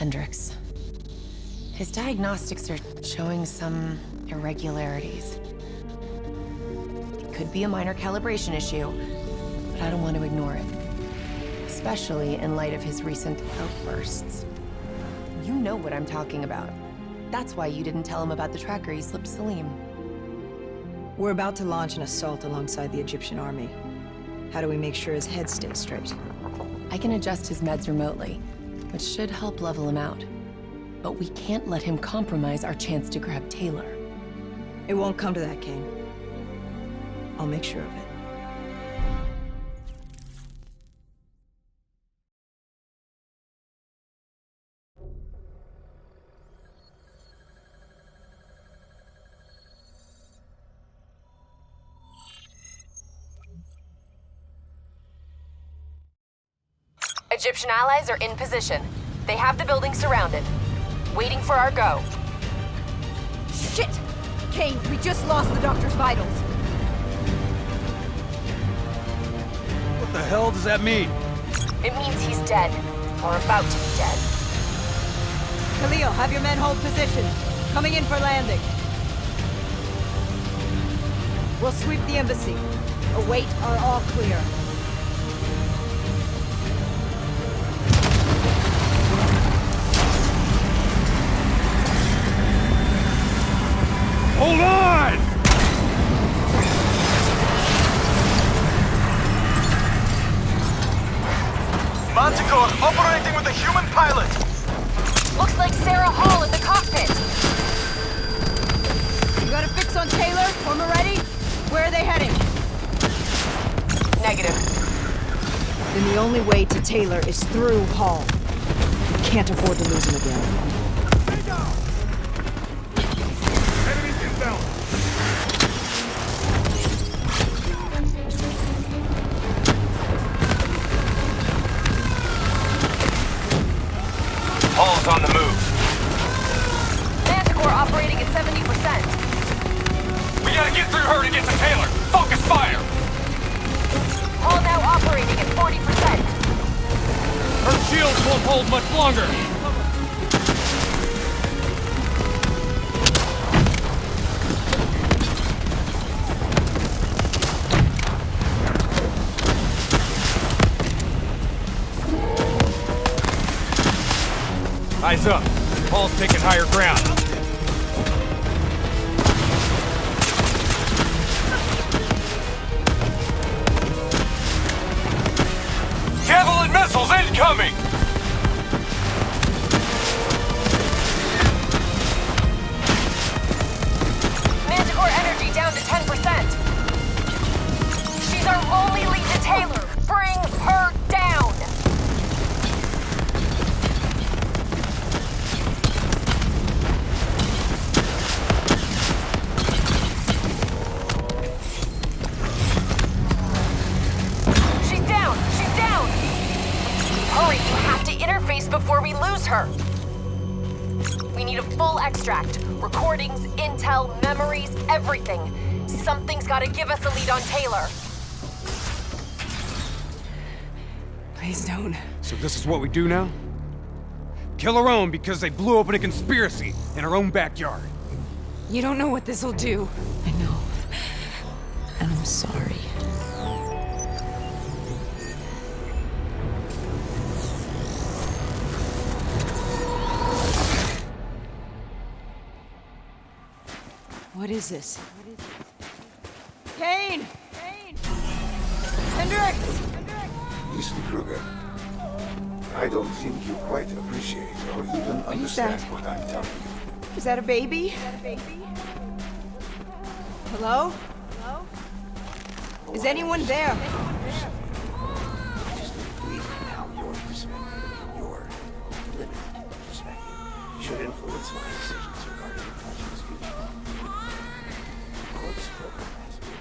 Hendricks. His diagnostics are showing some irregularities. It could be a minor calibration issue, but I don't want to ignore it. Especially in light of his recent outbursts. You know what I'm talking about. That's why you didn't tell him about the tracker you slipped Salim. We're about to launch an assault alongside the Egyptian army. How do we make sure his head stays straight? I can adjust his meds remotely, which should help level him out. But we can't let him compromise our chance to grab Taylor. It won't come to that, Kane. I'll make sure of it. Egyptian allies are in position. They have the building surrounded. Waiting for our go. Shit! Kane, we just lost the doctor's vitals. What the hell does that mean? It means he's dead. Or about to be dead. Khalil, have your men hold position. Coming in for landing. We'll sweep the embassy. Await our all clear. Hold on! Manticore operating with a human pilot! Looks like Sarah Hall in the cockpit! You got a fix on Taylor? Former ready? Where are they heading? Negative. Then the only way to Taylor is through Hall. We can't afford to lose him again. Enemies inbound! Hall's on the move. Manticore operating at 70%. We gotta get through her to get to Taylor. Focus fire! Hall now operating at 40%. Her shields won't hold much longer! Eyes up. Hall's taking higher ground. Javelin missiles incoming! Manticore energy down to 10%. She's our only lead to Taylor. Bring her down! She's down! She's down! Hurry, you have to interface before we lose her. We need a full extract. Recordings, intel, memories, everything. Something's gotta give us a lead on Taylor. Please don't. So this is what we do now? Kill our own because they blew open a conspiracy in our own backyard. You don't know what this'll do. I know. And I'm sorry. What is this? Kane! Kane! Hendricks! Mr. Kruger, I don't think you quite appreciate or even understand that? what I'm telling you. Is that a baby? Hello? Hello? Is anyone there? I just believe how your perspective, your limited perspective, should influence my decisions regarding the project's future. Corpse program has been.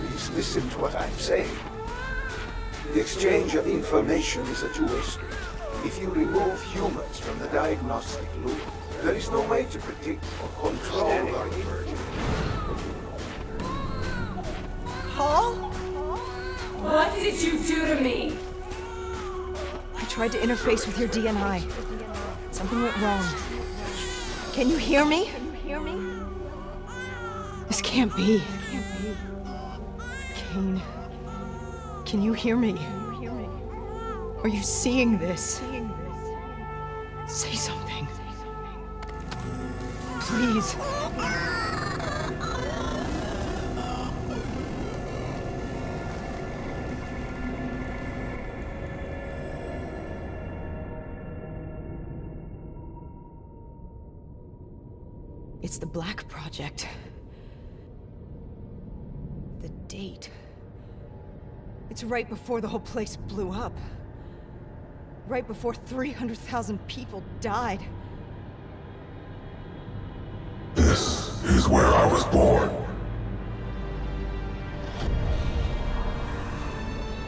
Please listen to what I'm saying. The exchange of information is a two-way street. If you remove humans from the diagnostic loop, there is no way to predict or control our emergence. Hall? What did you do to me? I tried to interface with your DNI. Something went wrong. Can you hear me? This can't be. Kane, can you hear me? Are you seeing this? Say something. Please. It's the Black Project. The date. It's right before the whole place blew up. Right before 300,000 people died. This is where I was born.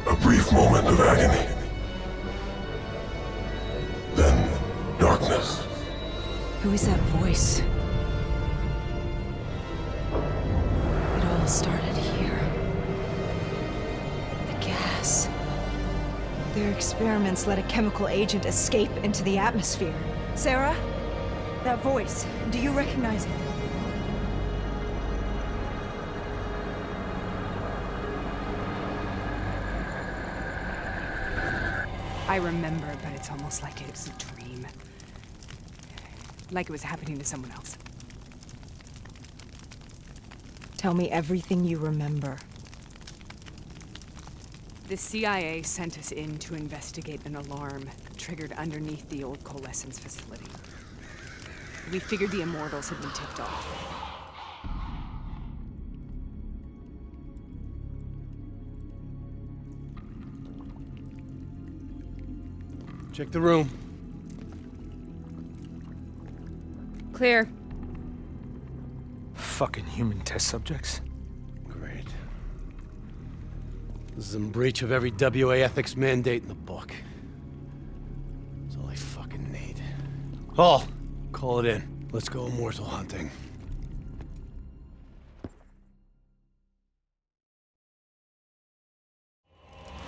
A brief moment of agony. Then, darkness. Who is that voice? It all started here. The gas. Their experiments let a chemical agent escape into the atmosphere. Sarah? That voice, do you recognize it? I remember, but it's almost like it was a dream. Like it was happening to someone else. Tell me everything you remember. The CIA sent us in to investigate an alarm triggered underneath the old coalescence facility. We figured the Immortals had been tipped off. Check the room. Clear. Fucking human test subjects. Great. This is in breach of every WA ethics mandate in the book. That's all I fucking need. Hall, call it in. Let's go immortal hunting.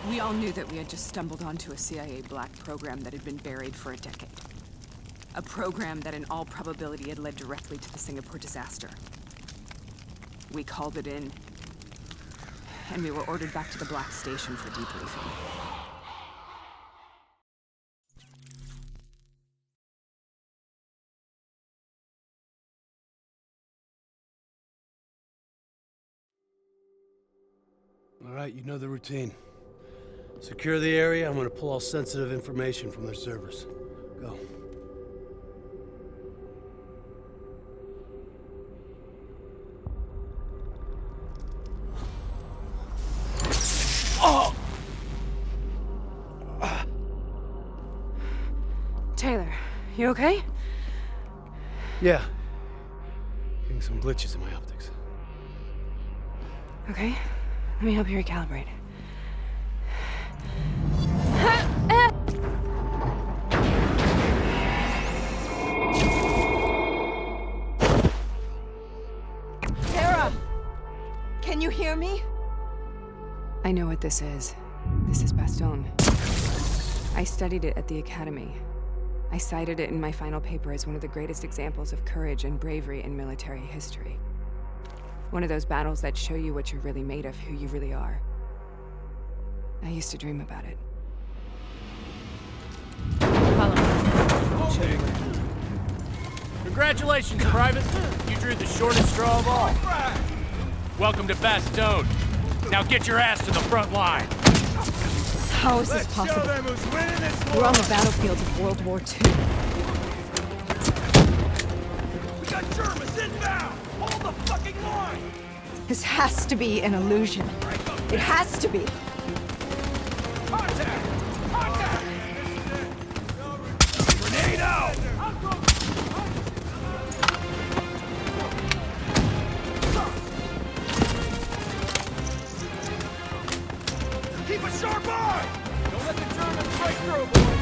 We all knew that we had just stumbled onto a CIA black program that had been buried for a decade. A program that in all probability had led directly to the Singapore disaster. We called it in, and we were ordered back to the Black Station for debriefing. All right, you know the routine. Secure the area. I'm gonna pull all sensitive information from their servers. Go. Taylor, you okay? Yeah. Getting some glitches in my optics. Okay, let me help you recalibrate. Sarah! Can you hear me? I know what this is. This is Bastogne. I studied it at the Academy. I cited it in my final paper as one of the greatest examples of courage and bravery in military history. One of those battles that show you what you're really made of, who you really are. I used to dream about it. Follow me. Congratulations, Private. You drew the shortest straw of all. Welcome to Bastogne. Now get your ass to the front line. How is this possible? We're on the battlefield of World War II. We got Germans inbound! Hold the fucking line! This has to be an illusion. It has to be. Contact! Contact! Grenade out! Keep a sharp eye! Don't let the Germans break through, boys!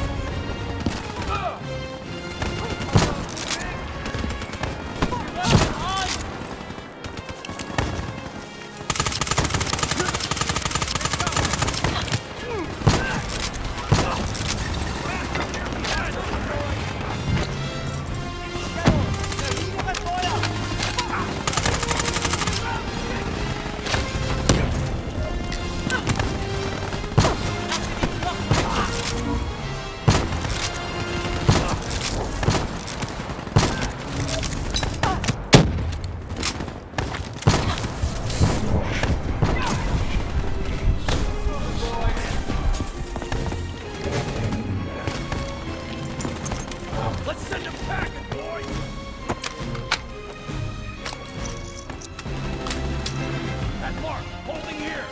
Incoming here!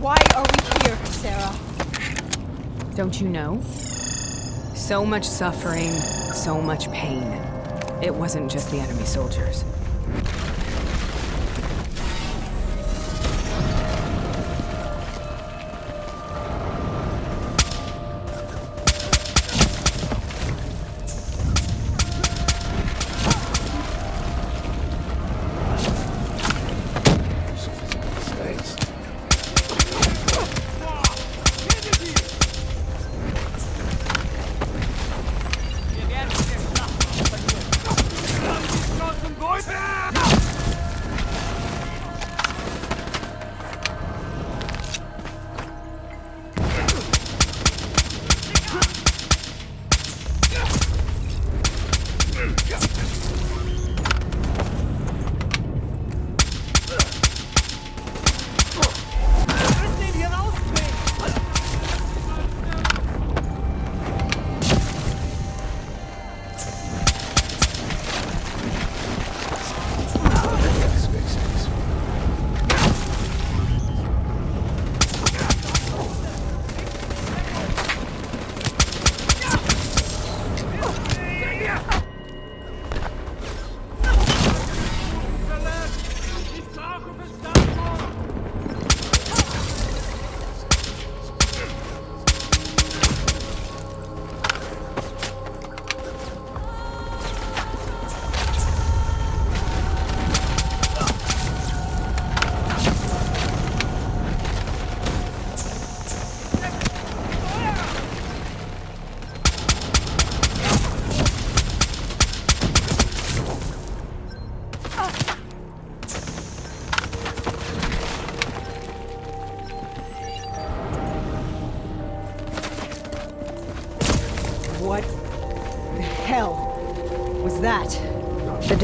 Why are we here, Sarah? Don't you know? So much suffering, so much pain. It wasn't just the enemy soldiers. Thanks. Boys!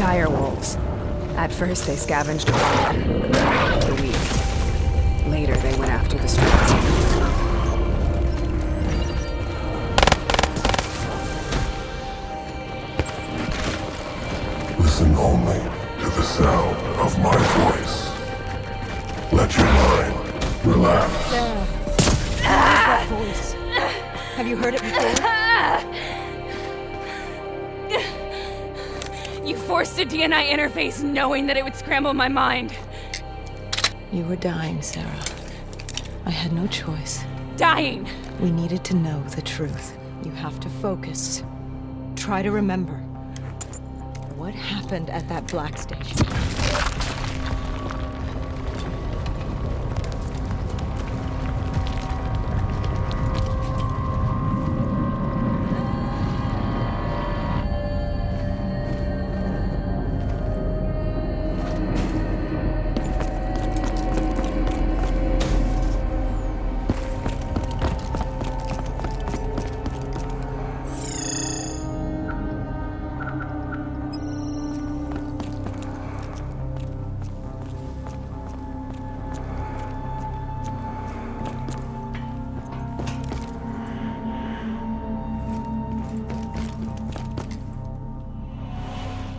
dire wolves. At first, they scavenged the weak. Later, they went after the strong. Listen only to the sound of my voice. Let your mind relax. Sarah, what is that voice? Have you heard it before? You forced a DNI interface knowing that it would scramble my mind. You were dying, Sarah. I had no choice. Dying! We needed to know the truth. You have to focus. Try to remember. What happened at that black station?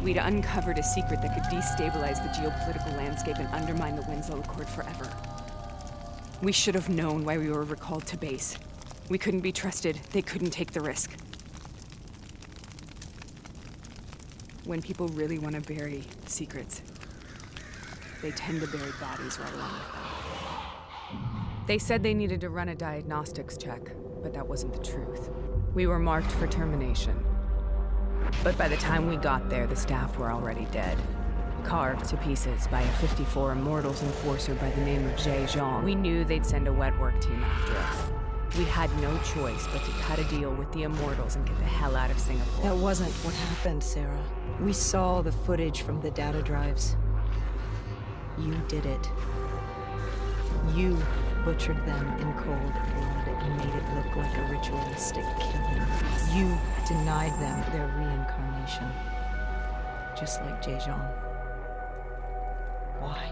We'd uncovered a secret that could destabilize the geopolitical landscape and undermine the Winslow Accord forever. We should have known why we were recalled to base. We couldn't be trusted. They couldn't take the risk. When people really want to bury secrets, they tend to bury bodies right along with them. They said they needed to run a diagnostics check, but that wasn't the truth. We were marked for termination. But by the time we got there, the staff were already dead. Carved to pieces by a 54 Immortals enforcer by the name of Jay Zhang. We knew they'd send a wet work team after us. We had no choice but to cut a deal with the Immortals and get the hell out of Singapore. That wasn't what happened, Sarah. We saw the footage from the data drives. You did it. You butchered them in cold blood and made it look like a ritualistic killing. You denied them their reincarnation. Just like Jay Zhang. Why?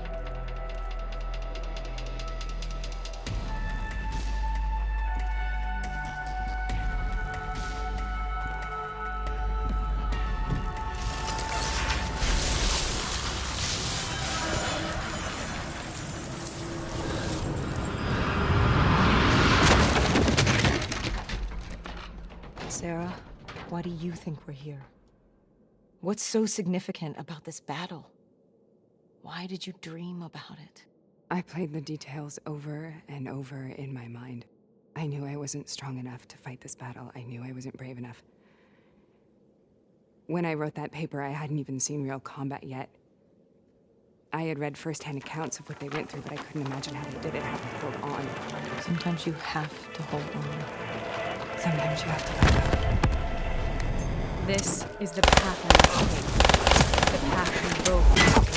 Sarah, why do you think we're here? What's so significant about this battle? Why did you dream about it? I played the details over and over in my mind. I knew I wasn't strong enough to fight this battle. I knew I wasn't brave enough. When I wrote that paper, I hadn't even seen real combat yet. I had read first-hand accounts of what they went through, but I couldn't imagine how they did it, how they held on. Sometimes you have to hold on. Sometimes you have to let go. This is the path I must take. The path we both must take.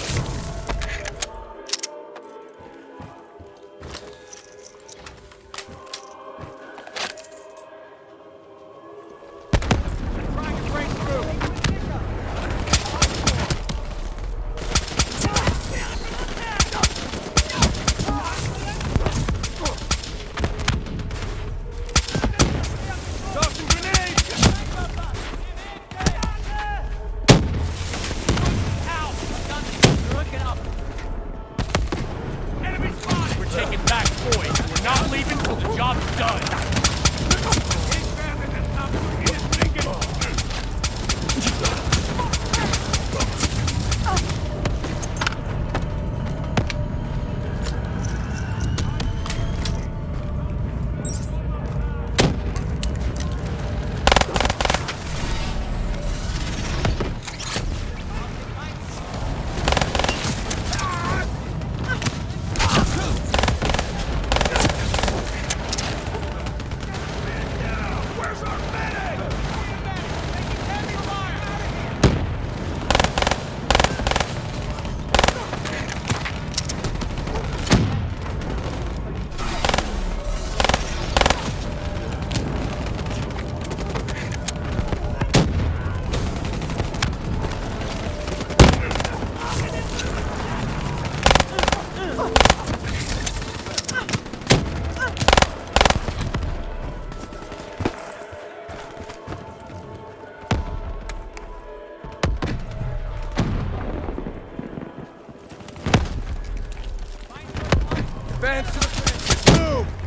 Advance to the fence. Move!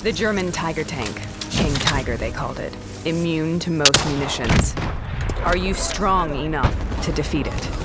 The German Tiger tank. King Tiger, they called it. Immune to most munitions. Are you strong enough to defeat it?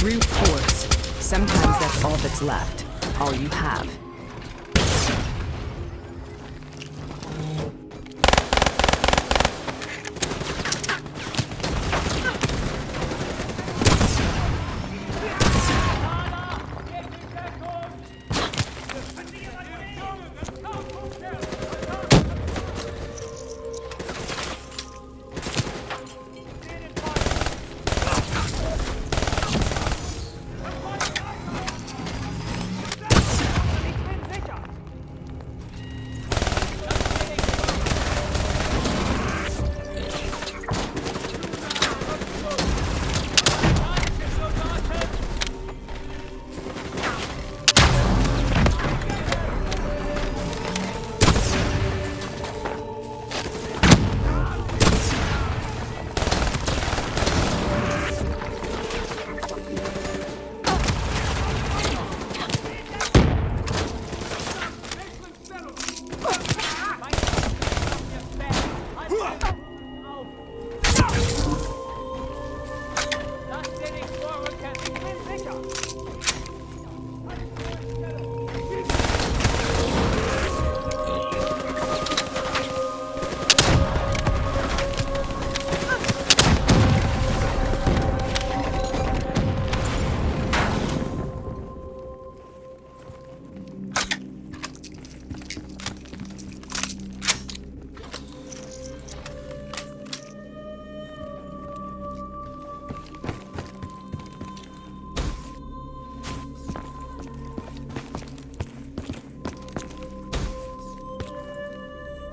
Brute force. Sometimes that's all that's left. All you have.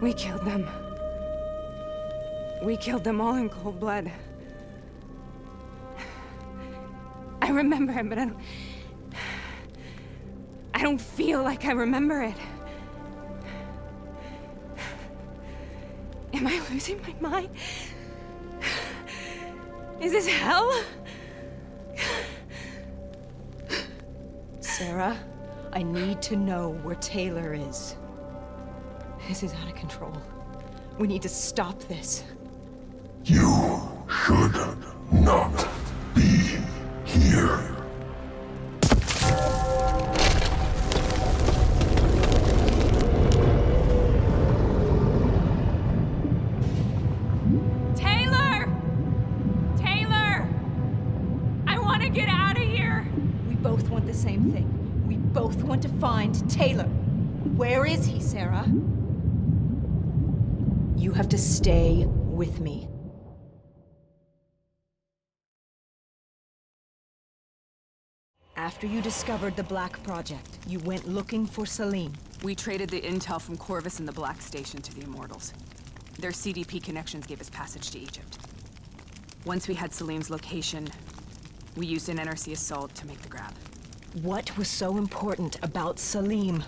We killed them. We killed them all in cold blood. I remember it, but I don't feel like I remember it. Am I losing my mind? Is this hell? Sarah, I need to know where Taylor is. This is out of control. We need to stop this. You should not be here. Taylor! Taylor! I want to get out of here! We both want the same thing. We both want to find Taylor. Where is he, Sarah? You have to stay with me. After you discovered the Black Project, you went looking for Salim. We traded the intel from Corvus and the Black Station to the Immortals. Their CDP connections gave us passage to Egypt. Once we had Salim's location, we used an NRC assault to make the grab. What was so important about Salim?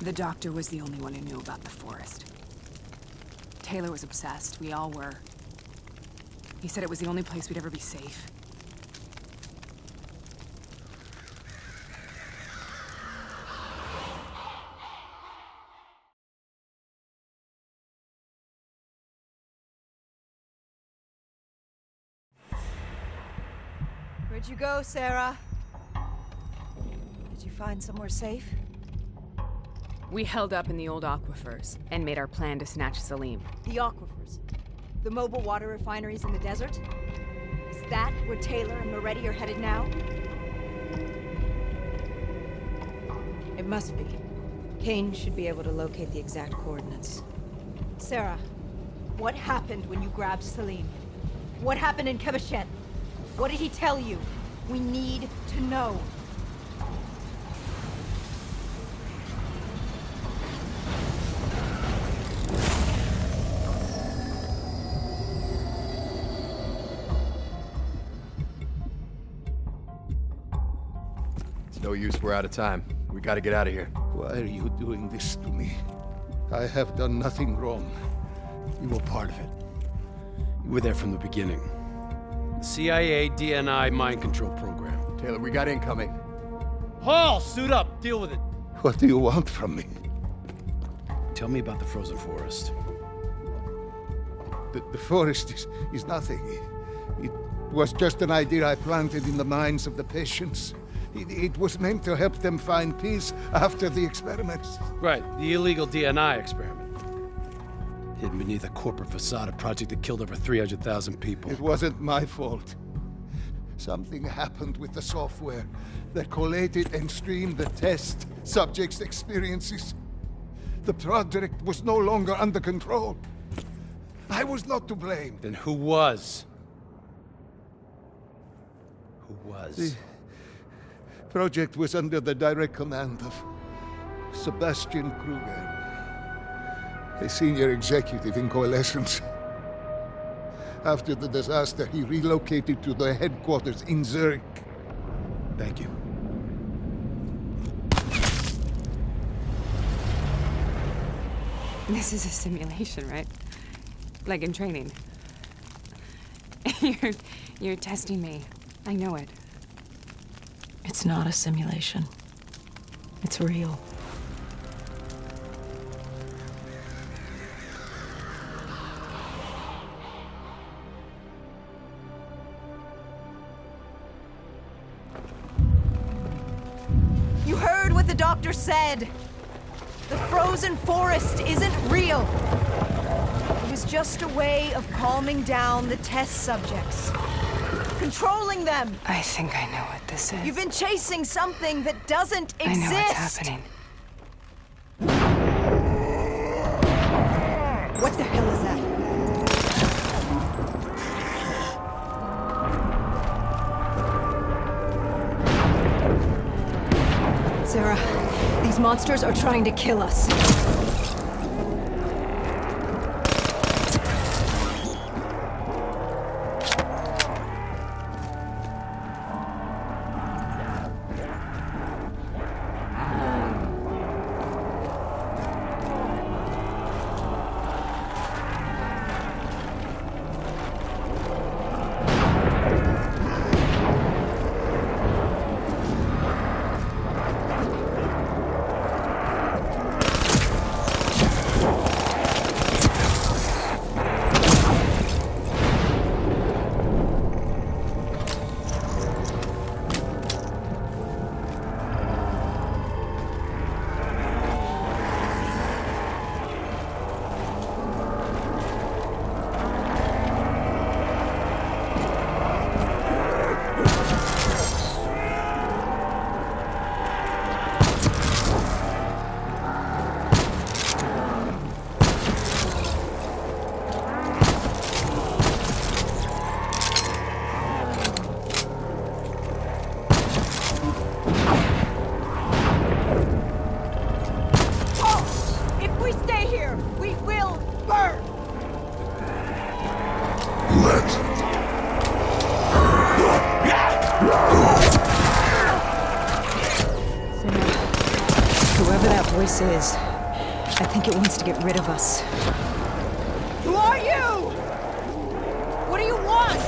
The doctor was the only one who knew about the forest. Taylor was obsessed. We all were. He said it was the only place we'd ever be safe. Where'd you go, Sarah? Did you find somewhere safe? We held up in the old aquifers and made our plan to snatch Salim. The aquifers. The mobile water refineries in the desert? Is that where Taylor and Moretti are headed now? It must be. Kane should be able to locate the exact coordinates. Sarah, what happened when you grabbed Salim? What happened in Kebashet? What did he tell you? We need to know. No use, we're out of time. We gotta get out of here. Why are you doing this to me? I have done nothing wrong. You were part of it. You were there from the beginning. The CIA DNI mind control program. Taylor, we got incoming. Hall, suit up, deal with it. What do you want from me? Tell me about the frozen forest. The forest is nothing. was just an idea I planted in the minds of the patients. It was meant to help them find peace after the experiments. Right, the illegal DNI experiment. Hidden beneath a corporate facade, a project that killed over 300,000 people. It wasn't my fault. Something happened with the software that collated and streamed the test subjects' experiences. The project was no longer under control. I was not to blame. Then who was? Who was? The project was under the direct command of Sebastian Kruger, a senior executive in Coalescence. After the disaster, he relocated to their headquarters in Zurich. Thank you. This is a simulation, right? Like in training. You're testing me. I know it. It's not a simulation. It's real. You heard what the doctor said. The frozen forest isn't real. It was just a way of calming down the test subjects. Controlling them. I think I know what this is. You've been chasing something that doesn't I exist. know what's happening. What the hell is that? Sarah, these monsters are trying to kill us. Voice is. I think it wants to get rid of us. Who are you? What do you want?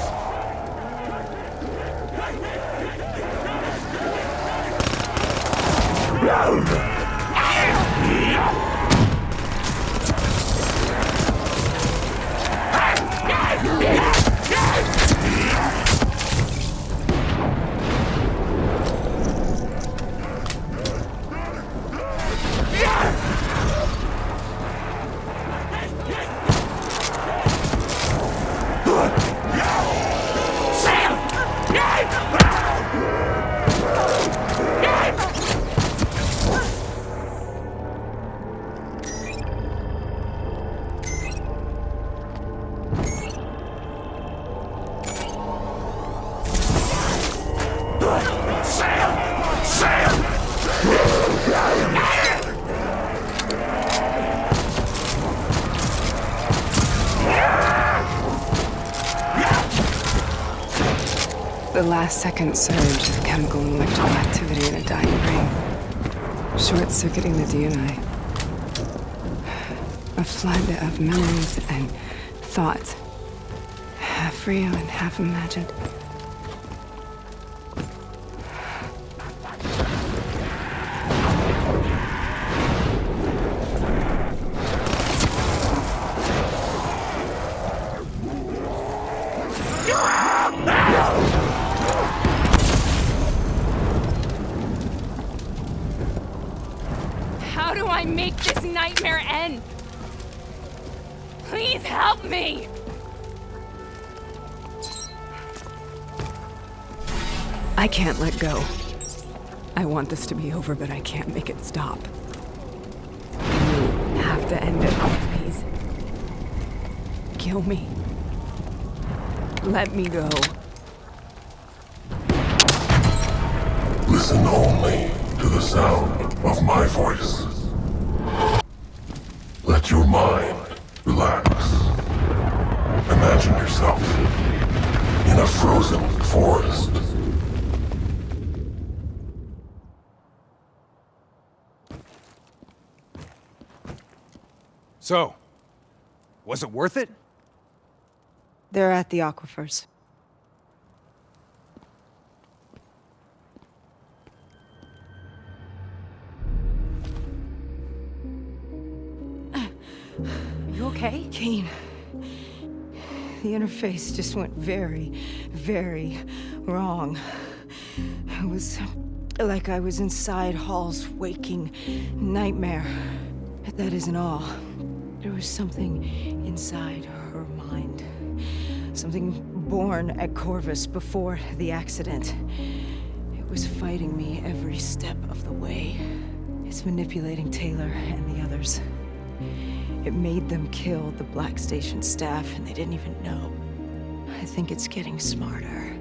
The last-second surge of chemical and electrical activity in a dying brain. Short-circuiting the DNI. A flood of memories and thoughts. Half real and half imagined. Ah! How do I make this nightmare end? Please help me! I can't let go. I want this to be over, but I can't make it stop. You have to end it, please. Kill me. Let me go. Listen only to the sound of my voice. Let your mind relax. Imagine yourself in a frozen forest. So, was it worth it? They're at the aquifers. You okay? Kane, the interface just went very, very wrong. It was like I was inside Hall's waking nightmare. But that isn't all. There was something inside her mind. Something born at Corvus before the accident. It was fighting me every step of the way. It's manipulating Taylor and the others. It made them kill the Black Station staff, and they didn't even know. I think it's getting smarter.